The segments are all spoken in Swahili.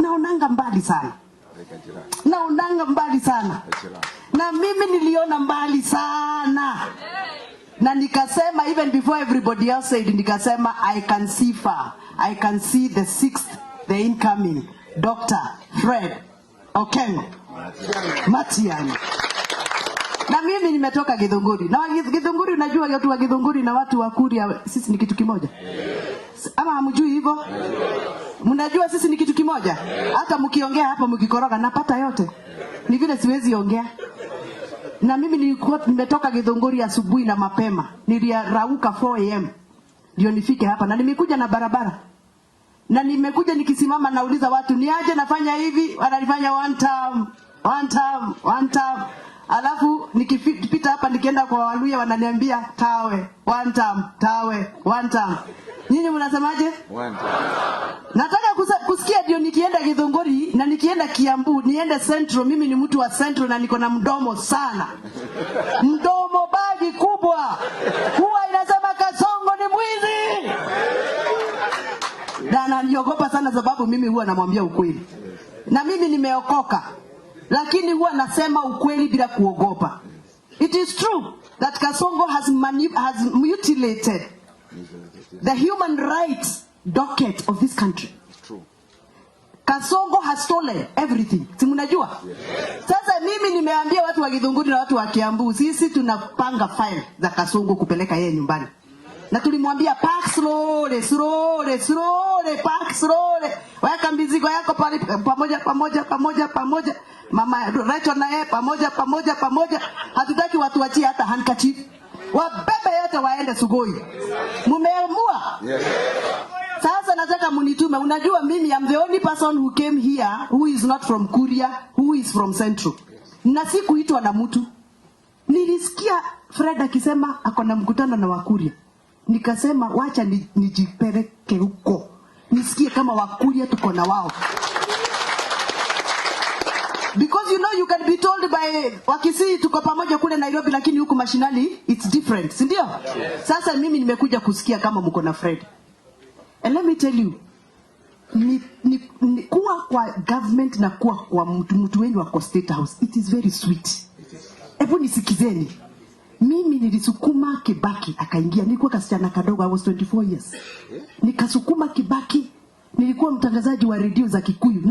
naonanga mbali sana. Naonanga mbali sana. Na mimi niliona mbali sana. Na nikasema, even before everybody else said, nikasema, I can see far. I can see the 6th, the incoming, Dr. Fred Okengo Matiang'i. Na mimi nimetoka Githunguri. Na Githunguri, unajua watu wa Githunguri na watu wa Kuria sisi ni kitu kimoja. Ama hamjui hivyo? Mnajua sisi ni kitu kimoja. Hata mkiongea hapa mkikoroga napata yote. Ni vile siwezi ongea. Na mimi nilikuwa nimetoka Githunguri asubuhi na mapema. Nilirauka 4 am ndio nifike hapa, na nimekuja na barabara. Na nimekuja nikisimama nauliza watu, niaje nafanya hivi? Wananifanya one term. Alafu nikipita hapa nikienda kwa Waluya wananiambia tawe, one term. Nyinyi mnasemaje? One term. Nataka kusikia ndio nikienda Githunguri na nikienda Kiambu, niende Central. Mimi ni mtu wa Central na niko na mdomo sana. Mdomo bagi kubwa. Huwa inasema Kasongo ni mwizi. Na niogopa sana sababu mimi huwa namwambia ukweli. Na mimi nimeokoka. Lakini huwa nasema ukweli bila kuogopa. It is true that Kasongo has mutilated the human rights docket of this country. True. Kasongo has stolen everything. Si mnajua? Sasa mimi nimeambia watu wa Githunguri na watu wa Kiambu, sisi tunapanga file za Kasongo kupeleka yeye nyumbani. Na tulimwambia pack slowly, pack slowly. Weka mizigo yako pamoja. Mama Rachel na yeye pamoja. Hatutaki watu wachie hata handkerchief. Wabebe yote waende Sugoi. Mumeamua? Yes. Sasa nataka munitume. Unajua mimi am the only person who came here who is not from Kuria, who is from Central. Na sikuitwa na mtu. Nilisikia Fred akisema ako na mkutano na Wakuria. Nikasema wacha nijipeleke huko. Nisikie kama Wakuria tuko na wao. Because you know you can be told by Wakisii tuko pamoja kule Nairobi, lakini huku mashinani it's different, si ndio? Yes. Sasa mimi nimekuja kusikia kama mko na Fred. And let me tell you, kuwa kwa government na kuwa kwa mtu wenu wa State House, it is very sweet. Hebu nisikizeni. Mimi nilisukuma Kibaki akaingia. Nilikuwa kasichana kadogo, I was 24 years. Nikasukuma Kibaki, nilikuwa mtangazaji wa redio za Kikuyu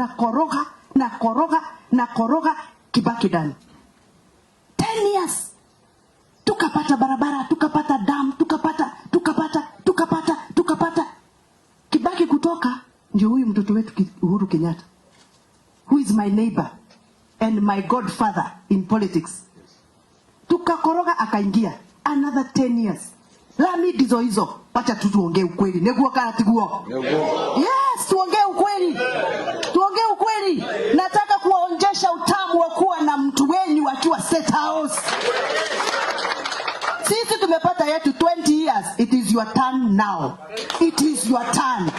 na koroga Kibaki ndani. 10 years. Tukapata barabara, tukapata dam, tukapata. Kibaki kutoka, ndio huyu mtoto wetu Uhuru Kenyatta, who is my neighbor and my godfather in politics. Tukakoroga akaingia. Another 10 years. Lami dizo hizo. Wacha tuongee ukweli. Neguo kana tiguo. Yes, tuongee ukweli. Nataka kuwaonjesha utamu wa kuwa na mtu wenyu akiwa State House. Sisi tumepata yetu 20 years. It is your turn now. It is your turn.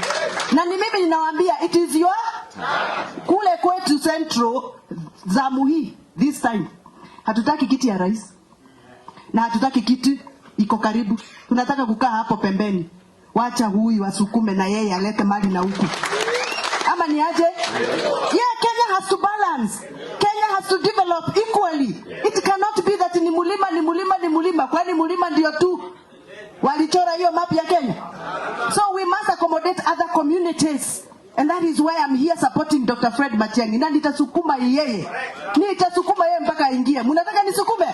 Na ni mimi ninawaambia it is your turn. Kule kwetu Central zamu hii this time. Hatutaki kiti ya rais. Na hatutaki kiti iko karibu. Tunataka kukaa hapo pembeni. Wacha huyu asukume na yeye alete mali na huku. Ama ni aje? Yeah, Kenya has to balance. Kenya has to develop equally. It cannot be that ni mulima. Kwani mulima ndio tu walichora hiyo map ya Kenya. So we must accommodate other communities. And that is why I'm here supporting Dr. Fred Matiang'i. Na nitasukuma yeye. Mpaka aingie. Mnataka nisukume?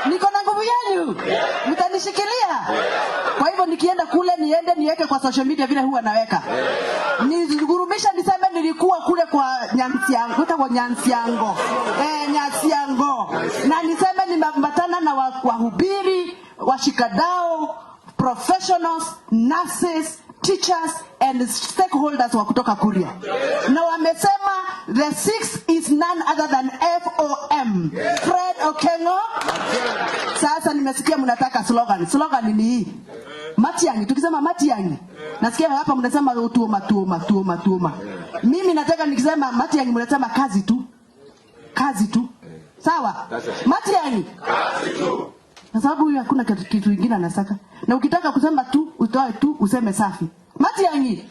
Niko na nguvu yenu. Mtanishikilia. Kwa hivyo nikienda kule niweke kwa social media vile huwa naweka. Nigurumisha niseme nilikuwa kule kwa Nyansiango. Na niseme nimepatana na wahubiri, washikadau, professionals, nurses, teachers and stakeholders wa kutoka Kuria. Na wamesema the 6th is none other than FOM. Fred Okengo. Sasa nimesikia mnataka slogan. Slogan ni hii. Matiang'i. Tukisema Matiang'i, nasikia hapa mnasema tuoma. Mimi nataka nikisema Matiang'i mnasema kazi tu. Sawa? Matiang'i. Kazi tu. Kwa sababu huyu hakuna kitu kingine anasaka. Na ukitaka kusema tu, utoe tu, useme safi. Matiang'i.